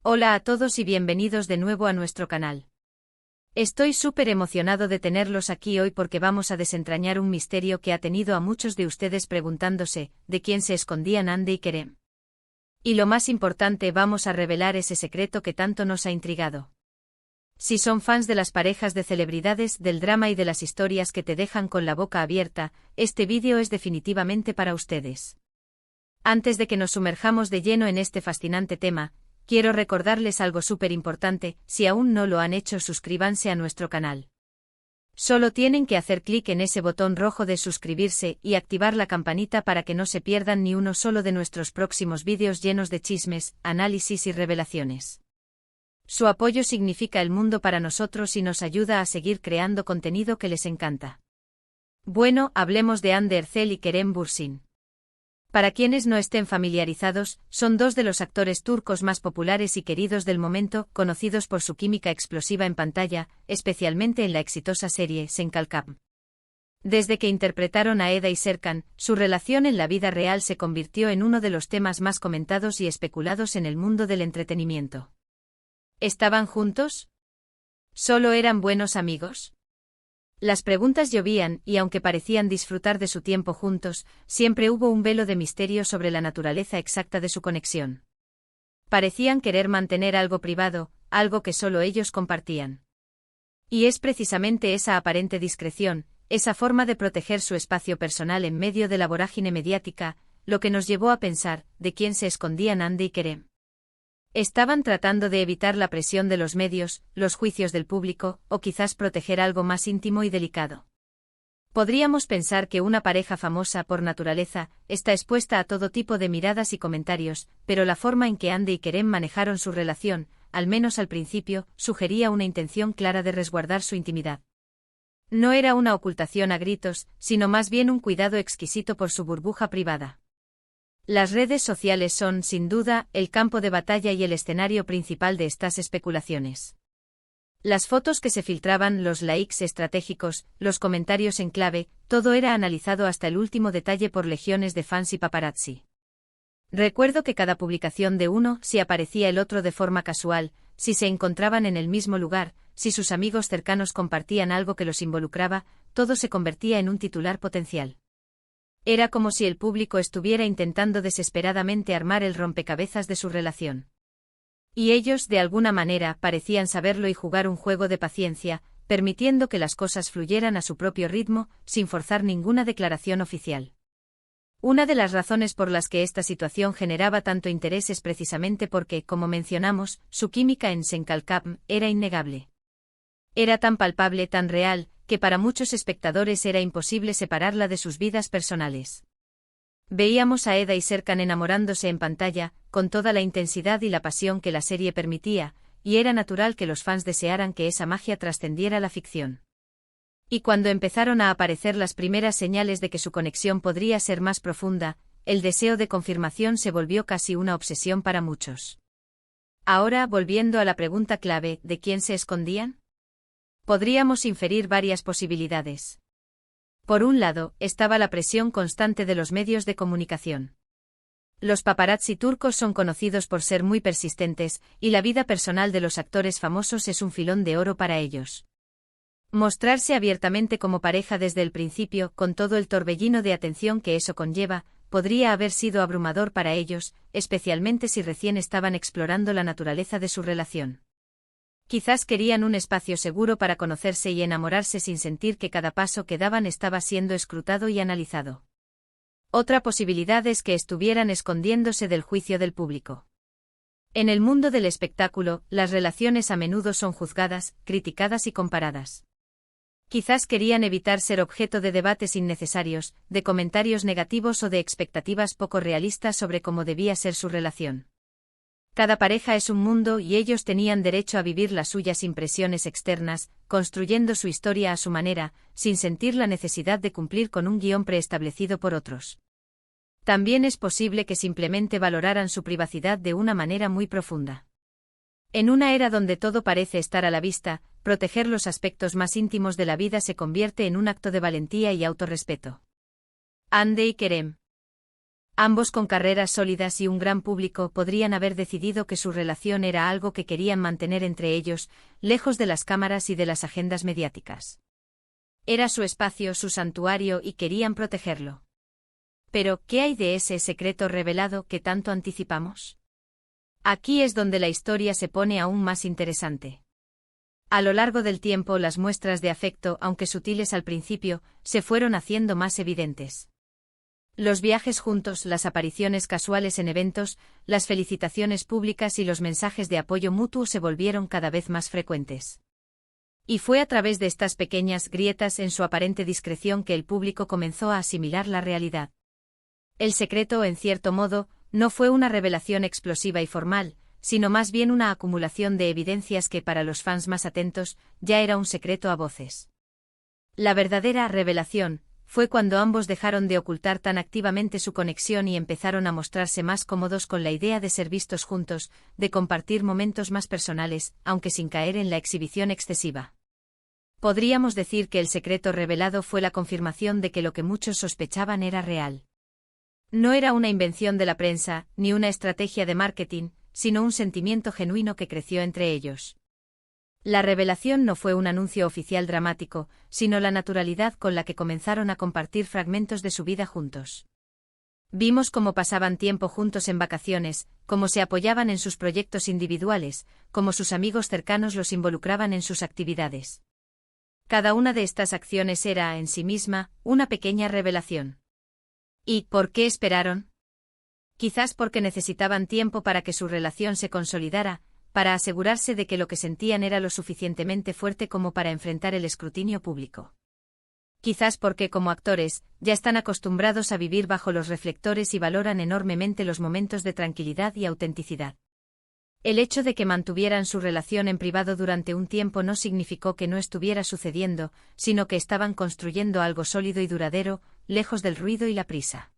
Hola a todos y bienvenidos de nuevo a nuestro canal. Estoy súper emocionado de tenerlos aquí hoy porque vamos a desentrañar un misterio que ha tenido a muchos de ustedes preguntándose, ¿de quién se escondían Ande y Kerem? Y lo más importante, vamos a revelar ese secreto que tanto nos ha intrigado. Si son fans de las parejas de celebridades, del drama y de las historias que te dejan con la boca abierta, este vídeo es definitivamente para ustedes. Antes de que nos sumerjamos de lleno en este fascinante tema, quiero recordarles algo súper importante: si aún no lo han hecho, suscríbanse a nuestro canal. Solo tienen que hacer clic en ese botón rojo de suscribirse y activar la campanita para que no se pierdan ni uno solo de nuestros próximos vídeos llenos de chismes, análisis y revelaciones. Su apoyo significa el mundo para nosotros y nos ayuda a seguir creando contenido que les encanta. Bueno, hablemos de Hande Erçel y Kerem Bürsin. Para quienes no estén familiarizados, son dos de los actores turcos más populares y queridos del momento, conocidos por su química explosiva en pantalla, especialmente en la exitosa serie Sen Kalkam. Desde que interpretaron a Eda y Serkan, su relación en la vida real se convirtió en uno de los temas más comentados y especulados en el mundo del entretenimiento. ¿Estaban juntos? ¿Solo eran buenos amigos? Las preguntas llovían, y aunque parecían disfrutar de su tiempo juntos, siempre hubo un velo de misterio sobre la naturaleza exacta de su conexión. Parecían querer mantener algo privado, algo que solo ellos compartían. Y es precisamente esa aparente discreción, esa forma de proteger su espacio personal en medio de la vorágine mediática, lo que nos llevó a pensar, ¿de quién se escondían Hande y Kerem? ¿Estaban tratando de evitar la presión de los medios, los juicios del público, o quizás proteger algo más íntimo y delicado? Podríamos pensar que una pareja famosa por naturaleza está expuesta a todo tipo de miradas y comentarios, pero la forma en que Hande y Kerem manejaron su relación, al menos al principio, sugería una intención clara de resguardar su intimidad. No era una ocultación a gritos, sino más bien un cuidado exquisito por su burbuja privada. Las redes sociales son, sin duda, el campo de batalla y el escenario principal de estas especulaciones. Las fotos que se filtraban, los likes estratégicos, los comentarios en clave, todo era analizado hasta el último detalle por legiones de fans y paparazzi. Recuerdo que cada publicación de uno, si aparecía el otro de forma casual, si se encontraban en el mismo lugar, si sus amigos cercanos compartían algo que los involucraba, todo se convertía en un titular potencial. Era como si el público estuviera intentando desesperadamente armar el rompecabezas de su relación. Y ellos, de alguna manera, parecían saberlo y jugar un juego de paciencia, permitiendo que las cosas fluyeran a su propio ritmo, sin forzar ninguna declaración oficial. Una de las razones por las que esta situación generaba tanto interés es precisamente porque, como mencionamos, su química en Sen Kalkam era innegable. Era tan palpable, tan real, que para muchos espectadores era imposible separarla de sus vidas personales. Veíamos a Eda y Serkan enamorándose en pantalla, con toda la intensidad y la pasión que la serie permitía, y era natural que los fans desearan que esa magia trascendiera la ficción. Y cuando empezaron a aparecer las primeras señales de que su conexión podría ser más profunda, el deseo de confirmación se volvió casi una obsesión para muchos. Ahora, volviendo a la pregunta clave, ¿de quién se escondían? Podríamos inferir varias posibilidades. Por un lado, estaba la presión constante de los medios de comunicación. Los paparazzi turcos son conocidos por ser muy persistentes, y la vida personal de los actores famosos es un filón de oro para ellos. Mostrarse abiertamente como pareja desde el principio, con todo el torbellino de atención que eso conlleva, podría haber sido abrumador para ellos, especialmente si recién estaban explorando la naturaleza de su relación. Quizás querían un espacio seguro para conocerse y enamorarse sin sentir que cada paso que daban estaba siendo escrutado y analizado. Otra posibilidad es que estuvieran escondiéndose del juicio del público. En el mundo del espectáculo, las relaciones a menudo son juzgadas, criticadas y comparadas. Quizás querían evitar ser objeto de debates innecesarios, de comentarios negativos o de expectativas poco realistas sobre cómo debía ser su relación. Cada pareja es un mundo y ellos tenían derecho a vivir las suyas sin presiones externas, construyendo su historia a su manera, sin sentir la necesidad de cumplir con un guión preestablecido por otros. También es posible que simplemente valoraran su privacidad de una manera muy profunda. En una era donde todo parece estar a la vista, proteger los aspectos más íntimos de la vida se convierte en un acto de valentía y autorrespeto. Hande y Kerem. Ambos con carreras sólidas y un gran público podrían haber decidido que su relación era algo que querían mantener entre ellos, lejos de las cámaras y de las agendas mediáticas. Era su espacio, su santuario y querían protegerlo. Pero, ¿qué hay de ese secreto revelado que tanto anticipamos? Aquí es donde la historia se pone aún más interesante. A lo largo del tiempo, las muestras de afecto, aunque sutiles al principio, se fueron haciendo más evidentes. Los viajes juntos, las apariciones casuales en eventos, las felicitaciones públicas y los mensajes de apoyo mutuo se volvieron cada vez más frecuentes. Y fue a través de estas pequeñas grietas en su aparente discreción que el público comenzó a asimilar la realidad. El secreto, en cierto modo, no fue una revelación explosiva y formal, sino más bien una acumulación de evidencias que para los fans más atentos ya era un secreto a voces. La verdadera revelación fue cuando ambos dejaron de ocultar tan activamente su conexión y empezaron a mostrarse más cómodos con la idea de ser vistos juntos, de compartir momentos más personales, aunque sin caer en la exhibición excesiva. Podríamos decir que el secreto revelado fue la confirmación de que lo que muchos sospechaban era real. No era una invención de la prensa, ni una estrategia de marketing, sino un sentimiento genuino que creció entre ellos. La revelación no fue un anuncio oficial dramático, sino la naturalidad con la que comenzaron a compartir fragmentos de su vida juntos. Vimos cómo pasaban tiempo juntos en vacaciones, cómo se apoyaban en sus proyectos individuales, cómo sus amigos cercanos los involucraban en sus actividades. Cada una de estas acciones era, en sí misma, una pequeña revelación. ¿Y por qué esperaron? Quizás porque necesitaban tiempo para que su relación se consolidara, para asegurarse de que lo que sentían era lo suficientemente fuerte como para enfrentar el escrutinio público. Quizás porque, como actores, ya están acostumbrados a vivir bajo los reflectores y valoran enormemente los momentos de tranquilidad y autenticidad. El hecho de que mantuvieran su relación en privado durante un tiempo no significó que no estuviera sucediendo, sino que estaban construyendo algo sólido y duradero, lejos del ruido y la prisa.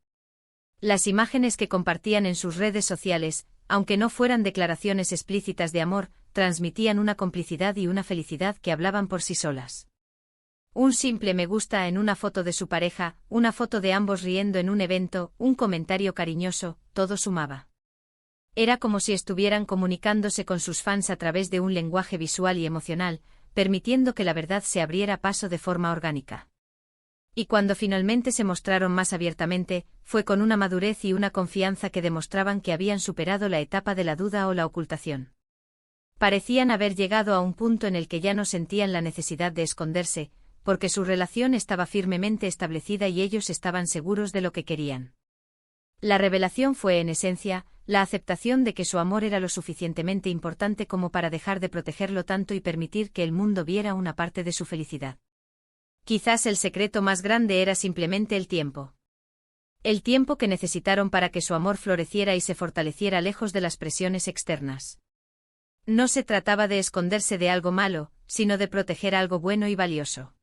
Las imágenes que compartían en sus redes sociales, aunque no fueran declaraciones explícitas de amor, transmitían una complicidad y una felicidad que hablaban por sí solas. Un simple me gusta en una foto de su pareja, una foto de ambos riendo en un evento, un comentario cariñoso, todo sumaba. Era como si estuvieran comunicándose con sus fans a través de un lenguaje visual y emocional, permitiendo que la verdad se abriera paso de forma orgánica. Y cuando finalmente se mostraron más abiertamente, fue con una madurez y una confianza que demostraban que habían superado la etapa de la duda o la ocultación. Parecían haber llegado a un punto en el que ya no sentían la necesidad de esconderse, porque su relación estaba firmemente establecida y ellos estaban seguros de lo que querían. La revelación fue, en esencia, la aceptación de que su amor era lo suficientemente importante como para dejar de protegerlo tanto y permitir que el mundo viera una parte de su felicidad. Quizás el secreto más grande era simplemente el tiempo. El tiempo que necesitaron para que su amor floreciera y se fortaleciera lejos de las presiones externas. No se trataba de esconderse de algo malo, sino de proteger algo bueno y valioso.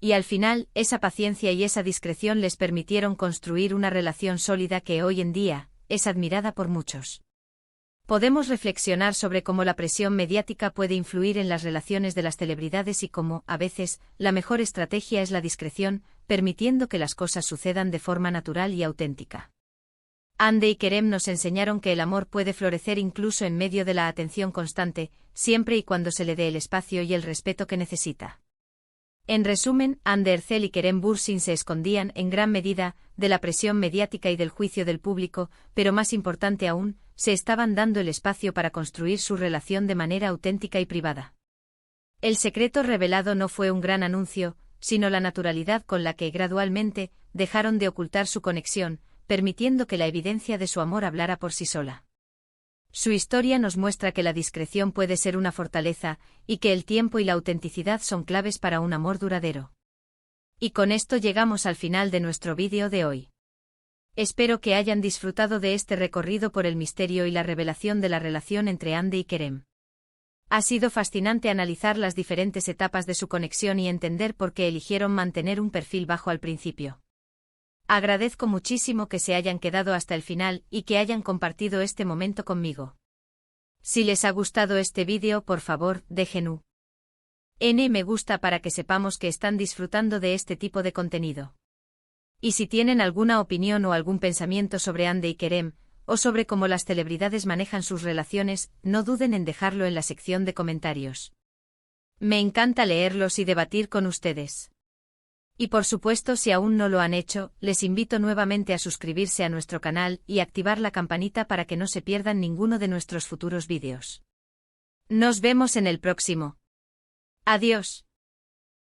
Y al final, esa paciencia y esa discreción les permitieron construir una relación sólida que hoy en día es admirada por muchos. Podemos reflexionar sobre cómo la presión mediática puede influir en las relaciones de las celebridades y cómo, a veces, la mejor estrategia es la discreción, permitiendo que las cosas sucedan de forma natural y auténtica. Hande y Kerem nos enseñaron que el amor puede florecer incluso en medio de la atención constante, siempre y cuando se le dé el espacio y el respeto que necesita. En resumen, Hande Erçel y Kerem Bürsin se escondían, en gran medida, de la presión mediática y del juicio del público, pero más importante aún, se estaban dando el espacio para construir su relación de manera auténtica y privada. El secreto revelado no fue un gran anuncio, sino la naturalidad con la que gradualmente dejaron de ocultar su conexión, permitiendo que la evidencia de su amor hablara por sí sola. Su historia nos muestra que la discreción puede ser una fortaleza, y que el tiempo y la autenticidad son claves para un amor duradero. Y con esto llegamos al final de nuestro vídeo de hoy. Espero que hayan disfrutado de este recorrido por el misterio y la revelación de la relación entre Hande y Kerem. Ha sido fascinante analizar las diferentes etapas de su conexión y entender por qué eligieron mantener un perfil bajo al principio. Agradezco muchísimo que se hayan quedado hasta el final y que hayan compartido este momento conmigo. Si les ha gustado este vídeo, por favor, dejen un me gusta para que sepamos que están disfrutando de este tipo de contenido. Y si tienen alguna opinión o algún pensamiento sobre Hande y Kerem, o sobre cómo las celebridades manejan sus relaciones, no duden en dejarlo en la sección de comentarios. Me encanta leerlos y debatir con ustedes. Y por supuesto, si aún no lo han hecho, les invito nuevamente a suscribirse a nuestro canal y activar la campanita para que no se pierdan ninguno de nuestros futuros vídeos. Nos vemos en el próximo. Adiós.